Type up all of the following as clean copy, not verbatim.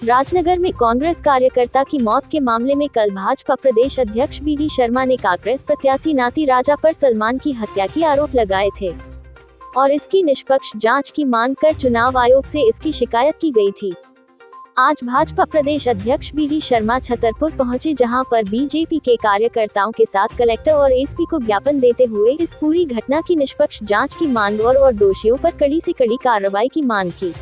राजनगर में कांग्रेस कार्यकर्ता की मौत के मामले में कल भाजपा प्रदेश अध्यक्ष बी डी शर्मा ने कांग्रेस प्रत्याशी नाती राजा पर सलमान की हत्या की आरोप लगाए थे और इसकी निष्पक्ष जांच की मांग कर चुनाव आयोग से इसकी शिकायत की गई थी। आज भाजपा प्रदेश अध्यक्ष बी डी शर्मा छतरपुर पहुंचे, जहां पर बीजेपी के कार्यकर्ताओं के साथ कलेक्टर और एसपी को ज्ञापन देते हुए इस पूरी घटना की निष्पक्ष जांच की मांग और दोषियों पर कड़ी से कड़ी कार्रवाई की मांग की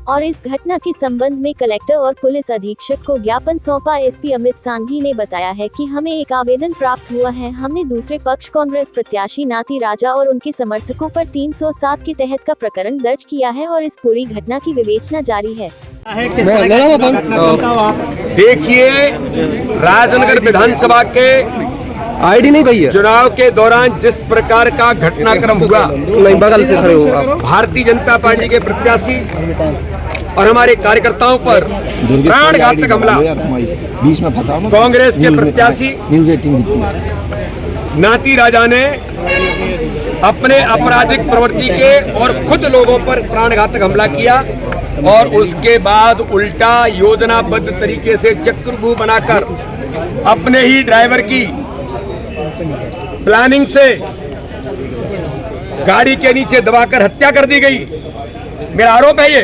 और इस घटना के संबंध में कलेक्टर और पुलिस अधीक्षक को ज्ञापन सौंपा। एसपी अमित सांघी ने बताया है कि हमें एक आवेदन प्राप्त हुआ है। हमने दूसरे पक्ष कांग्रेस प्रत्याशी नाती राजा और उनके समर्थकों पर 307 के तहत का प्रकरण दर्ज किया है और इस पूरी घटना की विवेचना जारी है। देखिए, राजनगर विधानसभा के आईडी नहीं भैया चुनाव के दौरान जिस प्रकार का घटनाक्रम हुआ, नहीं बगल से खड़े हो आप। भारतीय जनता पार्टी के प्रत्याशी और हमारे कार्यकर्ताओं पर प्राणघातक हमला, बीच में फंसा कांग्रेस के प्रत्याशी नाती राजा ने अपने आपराधिक प्रवृत्ति के और खुद लोगों पर प्राणघातक हमला किया और उसके बाद उल्टा योजनाबद्ध तरीके से चक्रव्यूह बनाकर अपने ही ड्राइवर की प्लानिंग से गाड़ी के नीचे दबाकर हत्या कर दी गई। मेरा आरोप है ये।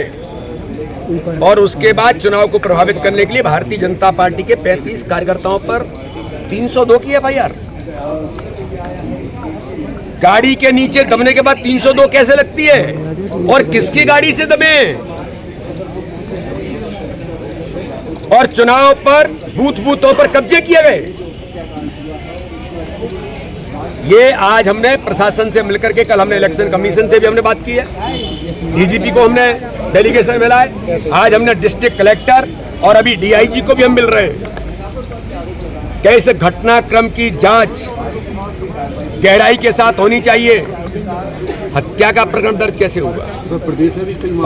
और उसके बाद चुनाव को प्रभावित करने के लिए भारतीय जनता पार्टी के 35 कार्यकर्ताओं पर 302 की एफआईआर। गाड़ी के नीचे दबने के बाद 302 कैसे लगती है और किसकी गाड़ी से दबे? और चुनाव पर बूथों पर कब्जे किए गए। ये आज हमने प्रशासन से मिलकर के, कल हमने इलेक्शन कमीशन से भी हमने बात की है, डीजीपी को हमने डेलीगेशन मिला है, आज हमने डिस्ट्रिक्ट कलेक्टर और अभी डीआईजी को भी हम मिल रहे हैं। कैसे घटनाक्रम की जांच गहराई के साथ होनी चाहिए, हत्या का प्रकरण दर्ज कैसे हुआ,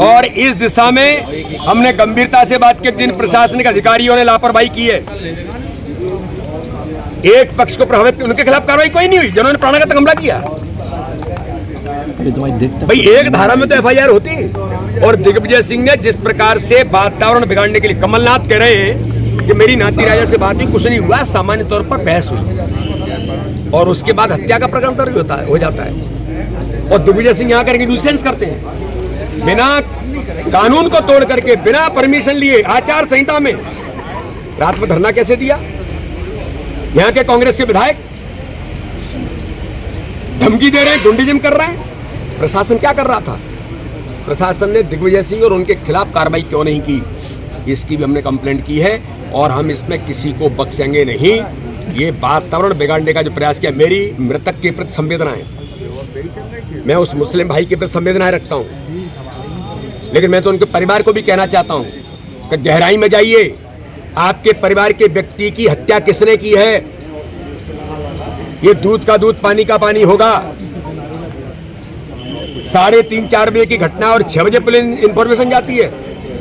और इस दिशा में हमने गंभीरता से बात की। जिन प्रशासनिक अधिकारियों ने लापरवाही की है, एक पक्ष को प्रभावित, उनके खिलाफ कार्रवाई कोई नहीं हुई जिन्होंने प्राणघातक हमला किया। भाई एक धारा में तो एफआईआर होती है। और दिग्विजय सिंह ने जिस प्रकार से वातावरण बिगाड़ने के लिए, कमलनाथ कह रहे हैं कि मेरी नाती राजा से बात नहीं, कुछ नहीं हुआ, सामान्य तौर पर बहस हुई और उसके बाद हत्या का प्रकरण दर्ज हो जाता है। और दिग्विजय सिंह यहाँ करके न्यूसेंस करते हैं, बिना कानून को तोड़ करके, बिना परमिशन लिए, आचार संहिता में रात में धरना कैसे दिया? यहाँ के कांग्रेस के विधायक धमकी दे रहे हैं, गुंडीजम कर रहे हैं। प्रशासन क्या कर रहा था? प्रशासन ने दिग्विजय सिंह और उनके खिलाफ कार्रवाई क्यों नहीं की, इसकी भी हमने कंप्लेंट की है और हम इसमें किसी को बख्शेंगे नहीं। ये वातावरण बिगाड़ने का जो प्रयास किया, मेरी मृतक के प्रति संवेदनाएं, मैं उस मुस्लिम भाई के प्रति संवेदनाएं रखता हूं, लेकिन मैं तो उनके परिवार को भी कहना चाहता हूं कि गहराई में जाइए। आपके परिवार के व्यक्ति की हत्या किसने की है? ये दूध का दूध, पानी का पानी होगा। 3:30-4 बजे की घटना और 6 बजे पुलिस इंफॉर्मेशन जाती है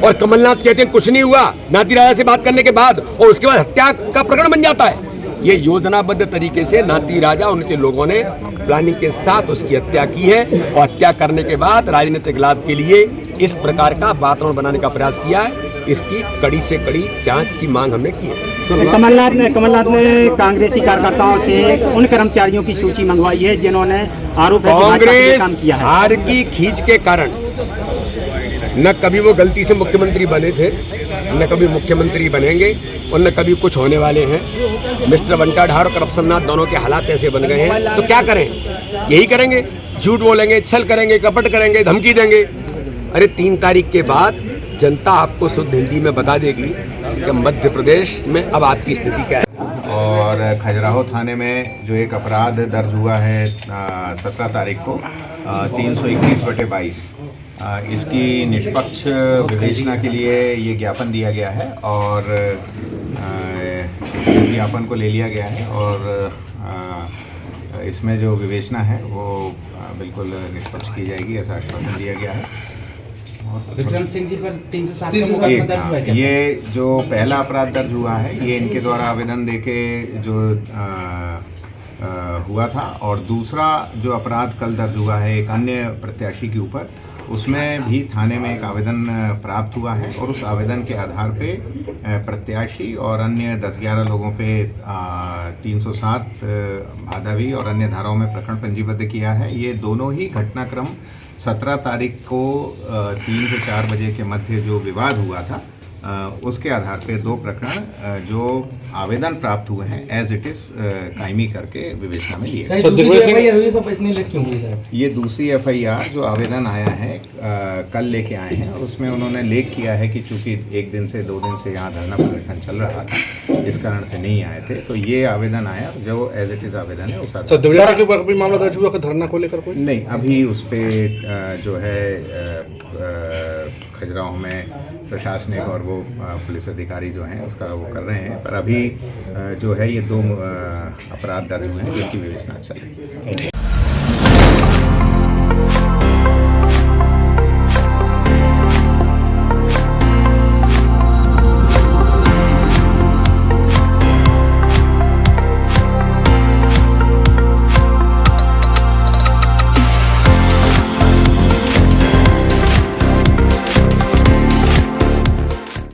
और कमलनाथ कहते हैं कुछ नहीं हुआ नाती राजा से बात करने के बाद, और उसके बाद हत्या का प्रकरण बन जाता है। ये योजनाबद्ध तरीके से नाती राजा, उनके लोगों ने प्लानिंग के साथ उसकी हत्या की है और हत्या करने के बाद राजनीतिक लाभ के लिए इस प्रकार का वातावरण बनाने का प्रयास किया है। इसकी कड़ी से कड़ी जांच की मांग हमने की है। कमलनाथ ने कांग्रेसी कार्यकर्ताओं से उन कर्मचारियों की सूची मंगवाई है जिन्होंने आरोप है कांग्रेस हार की खींच के कारण न कभी वो गलती से मुख्यमंत्री बने थे, न कभी मुख्यमंत्री बनेंगे और न कभी कुछ होने वाले हैं। मिस्टर बंटाढार और करप्शननाथ दोनों के हालात ऐसे बन गए हैं, तो क्या करें? यही करेंगे, झूठ बोलेंगे, छल करेंगे, कपट करेंगे, धमकी देंगे। अरे 3 तारीख के बाद जनता आपको शुद्ध हिंदी में बता देगी कि मध्य प्रदेश में अब आपकी स्थिति क्या है। और खजुराहो थाने में जो एक अपराध दर्ज हुआ है 17 तारीख को 321/22, इसकी निष्पक्ष विवेचना के लिए ये ज्ञापन दिया गया है और इस ज्ञापन को ले लिया गया है और इसमें जो विवेचना है वो बिल्कुल निष्पक्ष की जाएगी, ऐसा आश्वासन दिया गया है। विक्रम सिंह जी पर 307 ये जो पहला अपराध दर्ज हुआ है, ये इनके द्वारा आवेदन देके जो हुआ था। और दूसरा जो अपराध कल दर्ज हुआ है एक अन्य प्रत्याशी के ऊपर, उसमें भी थाने में एक आवेदन प्राप्त हुआ है और उस आवेदन के आधार पे प्रत्याशी और अन्य 10-11 लोगों पे 307 भादवी और अन्य धाराओं में प्रकरण पंजीबद्ध किया है। ये दोनों ही घटनाक्रम 17 तारीख को 3 से 4 बजे के मध्य जो विवाद हुआ था उसके आधार पे 2 प्रकरण जो आवेदन प्राप्त हुए हैं एज इट इज कायमी करके विवेचना में लिए। ये दूसरी एफआईआर जो आवेदन आया है कल लेके आए हैं और उसमें उन्होंने लेख किया है कि चूंकि 1 दिन से 2 दिन से यहाँ धरना प्रदर्शन चल रहा था इस कारण से नहीं आए थे, तो ये आवेदन आया जो एज इट इज आवेदन है उस मामला दर्ज हुआ धरना को लेकर कोई नहीं, अभी उस पर जो है खजुराहो में प्रशासनिक और वो पुलिस अधिकारी जो हैं उसका वो कर रहे हैं, पर अभी जो है ये 2 अपराध दर्ज हुए हैं जिनकी विवेचना चल रही है।